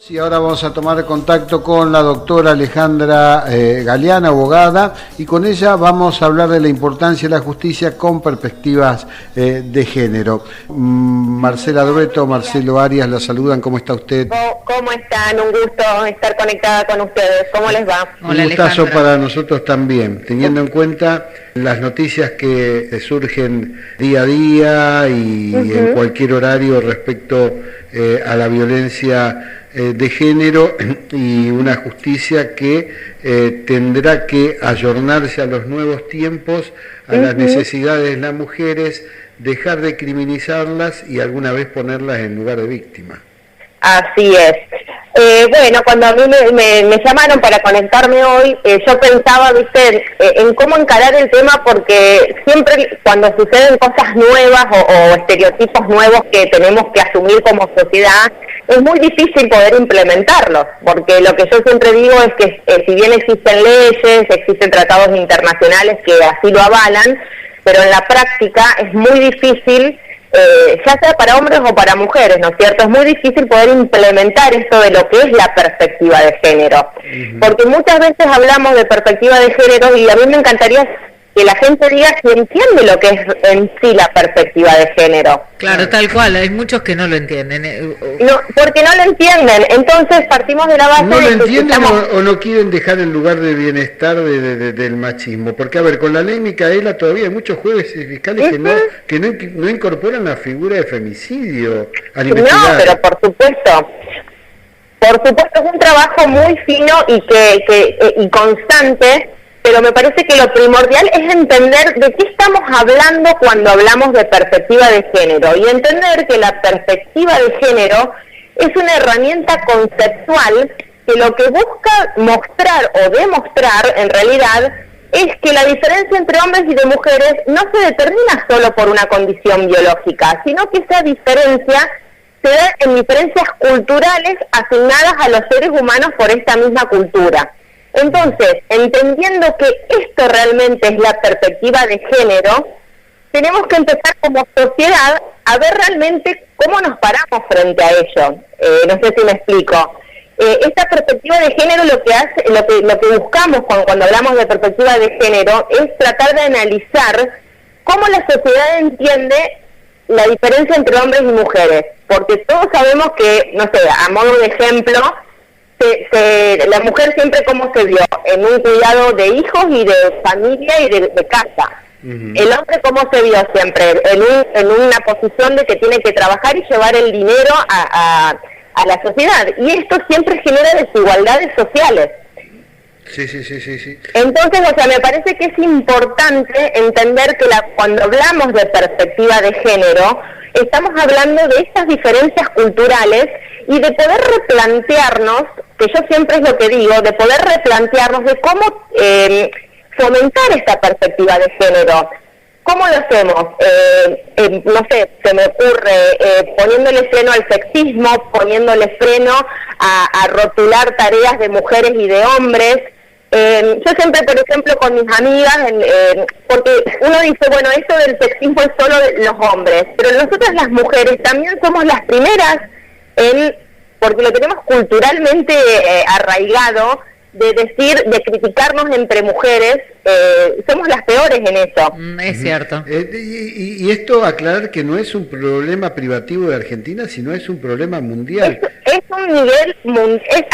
Y ahora vamos a tomar contacto con la doctora Alejandra Galeana, abogada, y con ella vamos a hablar de la importancia de la justicia con perspectivas de género. Marcela Dueto, Marcelo Arias, la saludan. ¿Cómo está usted? ¿Cómo están? Un gusto estar conectada con ustedes. ¿Cómo les va? Hola, un gustazo para nosotros también, teniendo en cuenta las noticias que surgen día a día y en cualquier horario respecto a la violencia de género y una justicia que tendrá que ayornarse a los nuevos tiempos, a las necesidades de las mujeres, dejar de criminalizarlas y alguna vez ponerlas en lugar de víctimas. Así es. Bueno, cuando a mí me llamaron para conectarme hoy, yo pensaba, viste, en cómo encarar el tema, porque siempre cuando suceden cosas nuevas o estereotipos nuevos que tenemos que asumir como sociedad, es muy difícil poder implementarlos, porque lo que yo siempre digo es que si bien existen leyes, existen tratados internacionales que así lo avalan, pero en la práctica es muy difícil, ya sea para hombres o para mujeres, ¿no es cierto? Es muy difícil poder implementar esto de lo que es la perspectiva de género, porque muchas veces hablamos de perspectiva de género y a mí me encantaría que la gente diga si entiende lo que es en sí la perspectiva de género. Claro, tal cual, hay muchos que no lo entienden. No, porque no lo entienden, entonces partimos de la base ¿No de lo entienden estamos... o no quieren dejar el lugar de bienestar del machismo? Porque, a ver, con la ley Micaela todavía hay muchos jueces fiscales que no incorporan la figura de femicidio al investigar. No, pero por supuesto es un trabajo muy fino y constante, pero me parece que lo primordial es entender de qué estamos hablando cuando hablamos de perspectiva de género, y entender que la perspectiva de género es una herramienta conceptual que lo que busca mostrar o demostrar en realidad es que la diferencia entre hombres y de mujeres no se determina solo por una condición biológica, sino que esa diferencia se da en diferencias culturales asignadas a los seres humanos por esta misma cultura. Entonces, entendiendo que esto realmente es la perspectiva de género, tenemos que empezar como sociedad a ver realmente cómo nos paramos frente a ello. No sé si me explico. Esta perspectiva de género lo que buscamos cuando hablamos de perspectiva de género es tratar de analizar cómo la sociedad entiende la diferencia entre hombres y mujeres, porque todos sabemos que, no sé, a modo de ejemplo, la mujer siempre cómo se vio, en un cuidado de hijos y de familia y de casa. El hombre cómo se vio siempre, en una posición de que tiene que trabajar y llevar el dinero a la sociedad. Y esto siempre genera desigualdades sociales. Sí. Entonces, o sea, me parece que es importante entender que cuando hablamos de perspectiva de género, estamos hablando de estas diferencias culturales y de poder replantearnos, que yo siempre es lo que digo, de poder replantearnos de cómo fomentar esta perspectiva de género. ¿Cómo lo hacemos? No sé, se me ocurre poniéndole freno al sexismo, poniéndole freno a rotular tareas de mujeres y de hombres. Yo siempre, por ejemplo, con mis amigas, porque uno dice, bueno, esto del sexismo es solo de los hombres, pero nosotras las mujeres también somos las primeras porque lo tenemos culturalmente arraigado, de criticarnos entre mujeres, somos las peores en eso. Es cierto. Y esto aclarar que no es un problema privativo de Argentina, sino es un problema mundial. Es a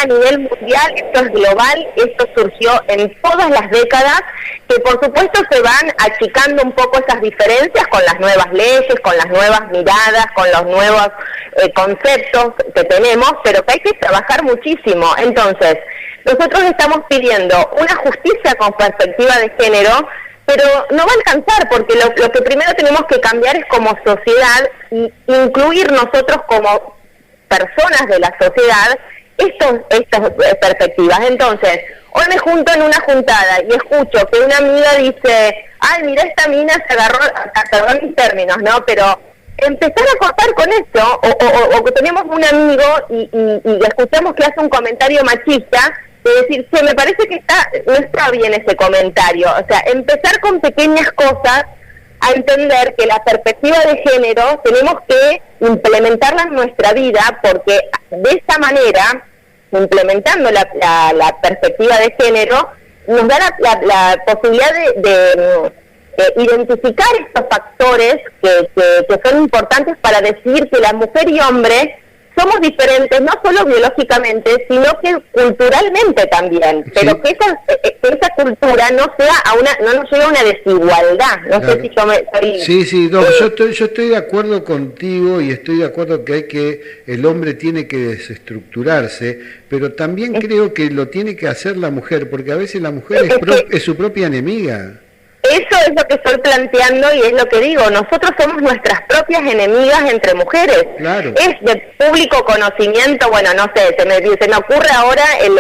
nivel mundial, esto es global, esto surgió en todas las décadas, que por supuesto se van achicando un poco esas diferencias con las nuevas leyes, con las nuevas miradas, con los nuevos conceptos que tenemos, pero que hay que trabajar muchísimo. Entonces, nosotros estamos pidiendo una justicia con perspectiva de género, pero no va a alcanzar, porque lo que primero tenemos que cambiar es como sociedad, incluir nosotros como personas de la sociedad estas perspectivas. Entonces, hoy me junto en una juntada y escucho que una amiga dice, ay, mira, esta mina se agarró, perdón mis términos, ¿no? Pero empezar a cortar con esto, o que tenemos un amigo y escuchamos que hace un comentario machista, de decir, sí, me parece que no está bien ese comentario. O sea, empezar con pequeñas cosas a entender que la perspectiva de género tenemos que implementarla en nuestra vida, porque de esta manera implementando la perspectiva de género, nos da la posibilidad de identificar estos factores que son importantes para decidir que la mujer y hombre somos diferentes, no solo biológicamente, sino que culturalmente también, pero sí, que esa cultura no sea no nos lleve a una desigualdad. No claro. sé si yo me... Sí, no, yo estoy de acuerdo contigo y estoy de acuerdo que el hombre tiene que desestructurarse, pero también creo que lo tiene que hacer la mujer, porque a veces la mujer es su propia enemiga. Eso es lo que estoy planteando y es lo que digo, nosotros somos nuestras propias enemigas entre mujeres. Claro. Es de público conocimiento, bueno, no sé, se me ocurre ahora el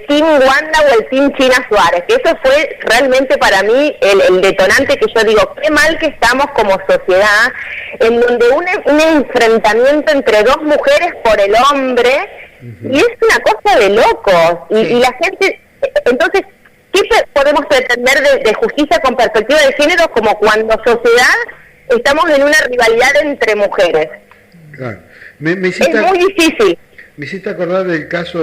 Team Wanda o el Team China Suárez, que eso fue realmente para mí el detonante que yo digo, qué mal que estamos como sociedad, en donde un enfrentamiento entre dos mujeres por el hombre, y es una cosa de locos, y la gente, entonces, ¿qué podemos pretender de justicia con perspectiva de género como cuando sociedad estamos en una rivalidad entre mujeres? Claro. Es muy difícil. Me hiciste acordar del caso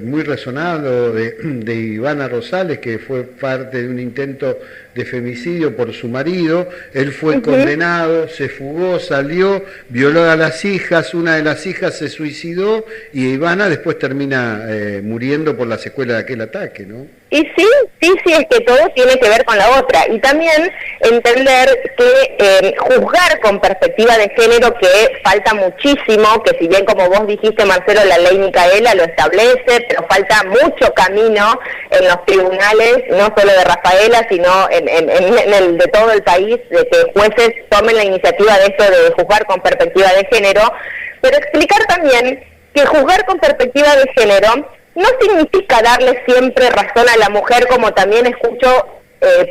muy resonado de Ivana Rosales, que fue parte de un intento de femicidio por su marido. Él fue condenado, se fugó, salió, violó a las hijas, una de las hijas se suicidó y Ivana después termina muriendo por la secuela de aquel ataque, ¿no? Y sí, es que todo tiene que ver con la otra. Y también entender que juzgar con perspectiva de género, que falta muchísimo, que si bien como vos dijiste, Marcelo, la ley Micaela lo establece, pero falta mucho camino en los tribunales, no solo de Rafaela, sino en el de todo el país, de que jueces tomen la iniciativa de esto de juzgar con perspectiva de género, pero explicar también que juzgar con perspectiva de género no significa darle siempre razón a la mujer, como también escucho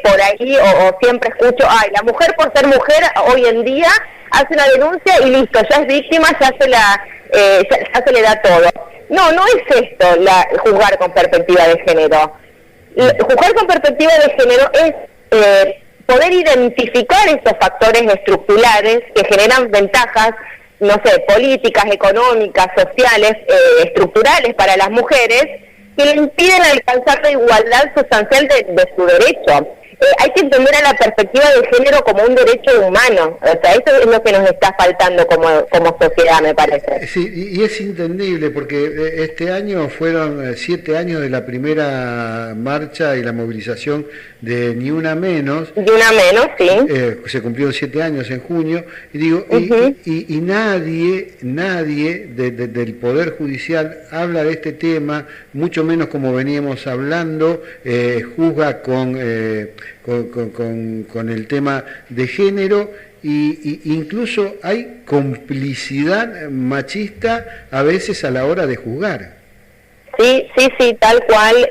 por ahí, o siempre escucho, la mujer por ser mujer hoy en día hace una denuncia y listo, ya es víctima, ya se le da todo. No es esto juzgar con perspectiva de género. Juzgar con perspectiva de género es poder identificar estos factores estructurales que generan ventajas, no sé, políticas, económicas, sociales, estructurales para las mujeres, que le impiden alcanzar la igualdad sustancial de su derecho. Hay que entender a la perspectiva de género como un derecho humano. O sea, eso es lo que nos está faltando como sociedad, me parece. Sí, y es entendible porque este año fueron 7 años de la primera marcha y la movilización de Ni Una Menos. Ni Una Menos, sí. Se cumplieron 7 años en junio. Y digo, y nadie del Poder Judicial habla de este tema, mucho menos como veníamos hablando, juzga con el tema de género y incluso hay complicidad machista a veces a la hora de juzgar. Sí, tal cual,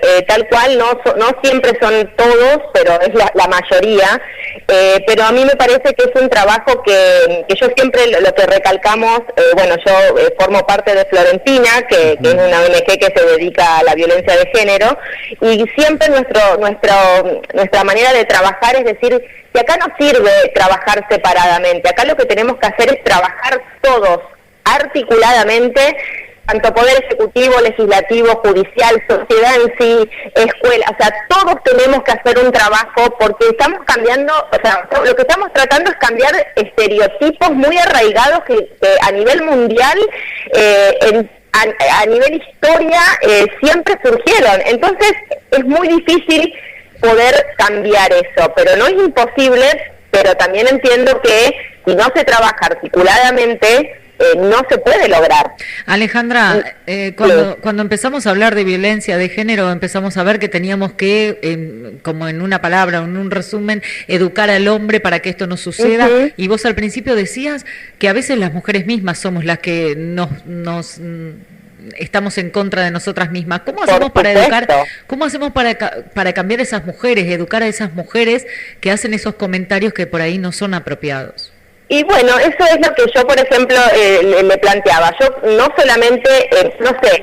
no siempre son todos, pero es la mayoría, pero a mí me parece que es un trabajo que yo siempre lo que recalcamos, yo formo parte de Florentina, que es una ONG que se dedica a la violencia de género, y siempre nuestra manera de trabajar es decir, que acá no sirve trabajar separadamente, acá lo que tenemos que hacer es trabajar todos articuladamente, tanto Poder Ejecutivo, Legislativo, Judicial, sociedad en sí, escuela, o sea, todos tenemos que hacer un trabajo porque estamos cambiando, o sea, lo que estamos tratando es cambiar estereotipos muy arraigados que a nivel mundial, a nivel historia, siempre surgieron. Entonces, es muy difícil poder cambiar eso, pero no es imposible, pero también entiendo que si no se trabaja articuladamente, no se puede lograr. Alejandra, cuando empezamos a hablar de violencia de género, empezamos a ver que teníamos que, como en una palabra, en un resumen, educar al hombre para que esto no suceda. Y vos al principio decías que a veces las mujeres mismas somos las que nos estamos en contra de nosotras mismas. ¿Cómo hacemos para educar? ¿Cómo hacemos para cambiar a esas mujeres, educar a esas mujeres que hacen esos comentarios que por ahí no son apropiados? Y bueno, eso es lo que yo, por ejemplo, le planteaba. Yo no solamente,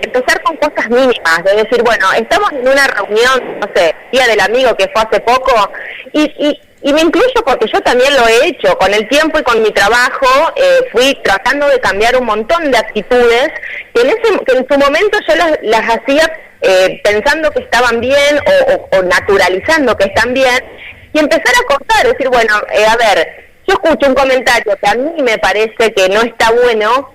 empezar con cosas mínimas, de decir, bueno, estamos en una reunión, no sé, Día del Amigo que fue hace poco, y y me incluyo porque yo también lo he hecho, con el tiempo y con mi trabajo fui tratando de cambiar un montón de actitudes que en su momento yo las hacía pensando que estaban bien o naturalizando que están bien, y empezar a cortar, decir, bueno, a ver, yo escucho un comentario que a mí me parece que no está bueno,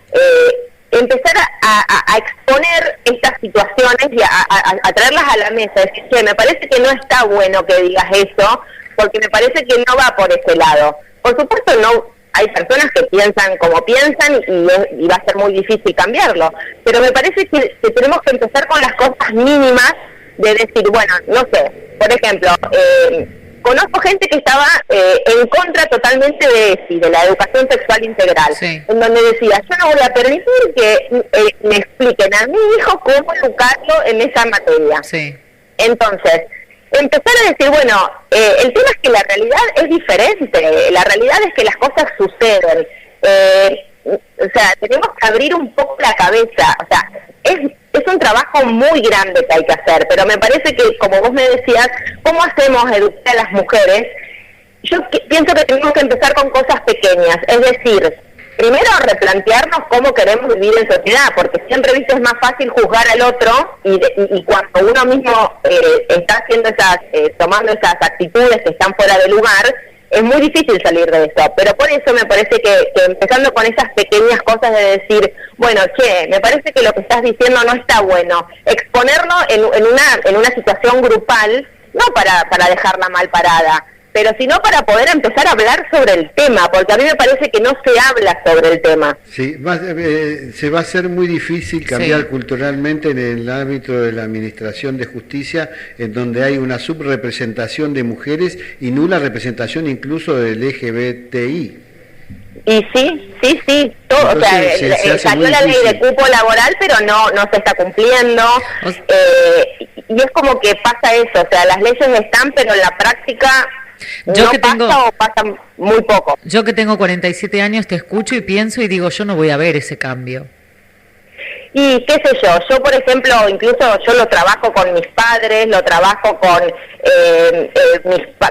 empezar a exponer estas situaciones y a traerlas a la mesa, decir, che, me parece que no está bueno que digas eso, porque me parece que no va por ese lado. Por supuesto, no hay personas que piensan como piensan y va a ser muy difícil cambiarlo, pero me parece que tenemos que empezar con las cosas mínimas de decir, bueno, no sé, por ejemplo, conozco gente que estaba en contra totalmente de la educación sexual integral, sí, en donde decía, yo no voy a permitir que me expliquen a mi hijo cómo educarlo en esa materia. Sí. Entonces, empezar a decir, bueno, el tema es que la realidad es diferente, la realidad es que las cosas suceden, o sea, tenemos que abrir un poco la cabeza, o sea, es un trabajo muy grande que hay que hacer, pero me parece que, como vos me decías, ¿cómo hacemos educar a las mujeres? Yo pienso que tenemos que empezar con cosas pequeñas, es decir, primero replantearnos cómo queremos vivir en sociedad, porque siempre, viste, es más fácil juzgar al otro y cuando uno mismo está haciendo tomando esas actitudes que están fuera de lugar, es muy difícil salir de eso. Pero por eso me parece que empezando con esas pequeñas cosas de decir, bueno, che, me parece que lo que estás diciendo no está bueno, exponerlo en una situación grupal, no para dejarla mal parada, pero sino para poder empezar a hablar sobre el tema, porque a mí me parece que no se habla sobre el tema. Sí, se va a hacer muy difícil cambiar, sí, culturalmente en el ámbito de la administración de justicia, en donde hay una subrepresentación de mujeres y nula representación incluso del LGBTI. Y sí, todo. Entonces, o sea, salió la ley de cupo laboral, pero no se está cumpliendo, y es como que pasa eso, o sea, las leyes están, pero en la práctica yo no que pasa o pasa muy poco. Yo que tengo 47 años te escucho y pienso y digo, yo no voy a ver ese cambio. Y qué sé yo, por ejemplo, incluso yo lo trabajo con mis padres, lo trabajo con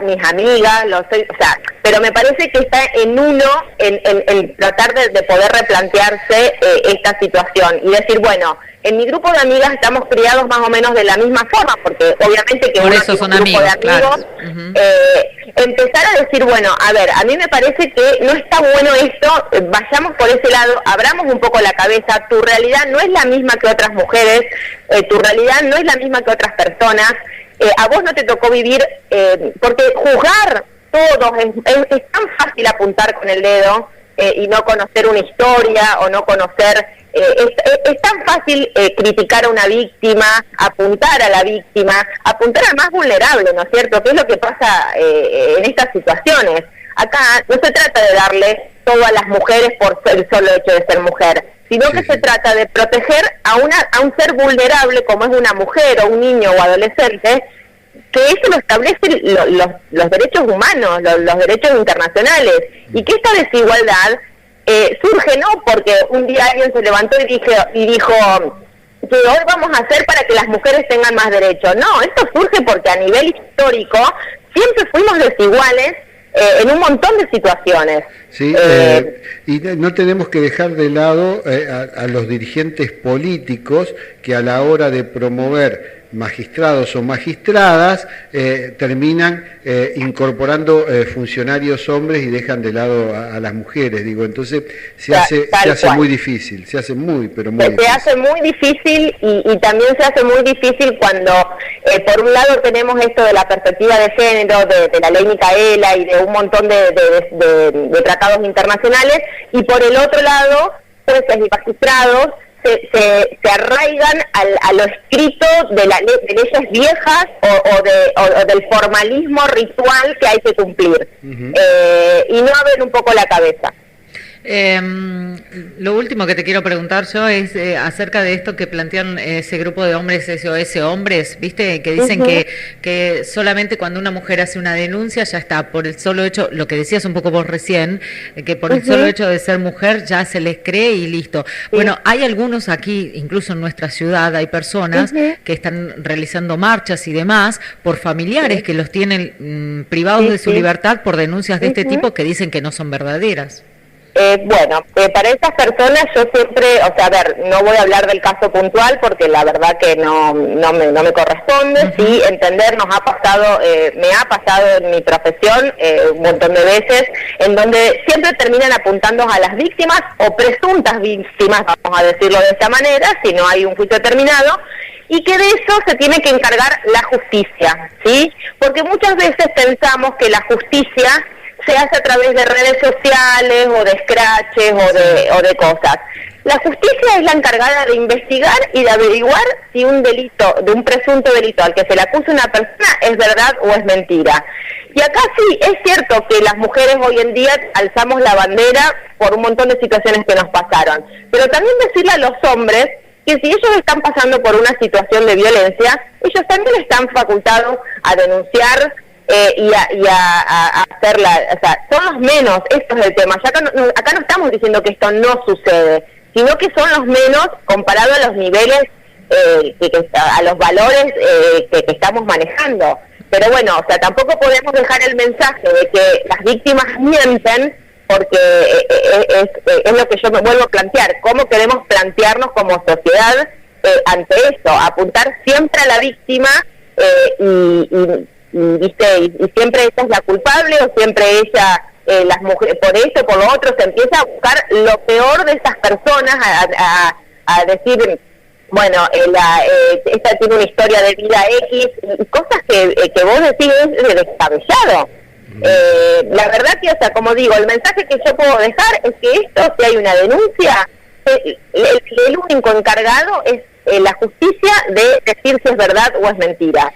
mis amigas, o sea, pero me parece que está en tratar de poder replantearse esta situación y decir, bueno, en mi grupo de amigas estamos criados más o menos de la misma forma, porque obviamente que por eso son amigos, claro. Empezar a decir, bueno, a ver, a mí me parece que no está bueno esto, vayamos por ese lado, abramos un poco la cabeza, tu realidad no es la misma que otras mujeres, tu realidad no es la misma que otras personas, a vos no te tocó vivir, porque juzgar todos es tan fácil apuntar con el dedo y no conocer una historia o no conocer, es tan fácil criticar a una víctima, apuntar a la víctima, apuntar al más vulnerable, ¿no es cierto? ¿Qué es lo que pasa en estas situaciones? Acá no se trata de darle todo a las mujeres por el solo hecho de ser mujer, sino que se trata de proteger a un ser vulnerable como es una mujer o un niño o adolescente, que eso lo establecen los derechos humanos, los derechos internacionales, y que esta desigualdad surge no porque un día alguien se levantó y dijo que hoy vamos a hacer para que las mujeres tengan más derechos. No, esto surge porque a nivel histórico siempre fuimos desiguales en un montón de situaciones. Sí, y no tenemos que dejar de lado a los dirigentes políticos que a la hora de promover magistrados o magistradas terminan incorporando funcionarios hombres y dejan de lado a las mujeres, digo, entonces se hace muy difícil, se hace muy difícil. Se hace muy difícil y también se hace muy difícil cuando por un lado tenemos esto de la perspectiva de género, de la ley Micaela y de un montón de tratados internacionales, y por el otro lado jueces y magistrados se arraigan a lo escrito de leyes viejas o del formalismo ritual que hay que cumplir, y no abren un poco la cabeza. Lo último que te quiero preguntar yo es acerca de esto que plantean ese grupo de hombres SOS Hombres, ¿viste? Que dicen que solamente cuando una mujer hace una denuncia ya está, por el solo hecho, lo que decías un poco vos recién, que por el solo hecho de ser mujer ya se les cree y listo. Bueno, hay algunos aquí, incluso en nuestra ciudad, hay personas que están realizando marchas y demás por familiares que los tienen privados de su libertad por denuncias de este tipo que dicen que no son verdaderas. Para estas personas yo siempre, o sea, a ver, no voy a hablar del caso puntual porque la verdad que no me corresponde, sí, entender, me ha pasado en mi profesión un montón de veces, en donde siempre terminan apuntando a las víctimas o presuntas víctimas, vamos a decirlo de esa manera, si no hay un juicio terminado, y que de eso se tiene que encargar la justicia, ¿sí? Porque muchas veces pensamos que la justicia se hace a través de redes sociales o de scratches o de cosas. La justicia es la encargada de investigar y de averiguar si un delito, de un presunto delito al que se le acusa una persona es verdad o es mentira. Y acá sí, es cierto que las mujeres hoy en día alzamos la bandera por un montón de situaciones que nos pasaron, pero también decirle a los hombres que si ellos están pasando por una situación de violencia, ellos también están facultados a denunciar y a hacerla, o sea, son los menos, esto es el tema. Ya acá no estamos diciendo que esto no sucede, sino que son los menos comparado a los niveles, a los valores que estamos manejando. Pero bueno, o sea, tampoco podemos dejar el mensaje de que las víctimas mienten, porque es lo que yo me vuelvo a plantear. ¿Cómo queremos plantearnos como sociedad ante esto? Apuntar siempre a la víctima y siempre ella es la culpable o siempre ella, las mujeres, por esto, por lo otro, se empieza a buscar lo peor de esas personas, a decir, bueno, esta tiene una historia de vida X, y cosas que vos decís es descabellado. La verdad que, o sea, como digo, el mensaje que yo puedo dejar es que esto, si hay una denuncia, el único encargado es la justicia de decir si es verdad o es mentira.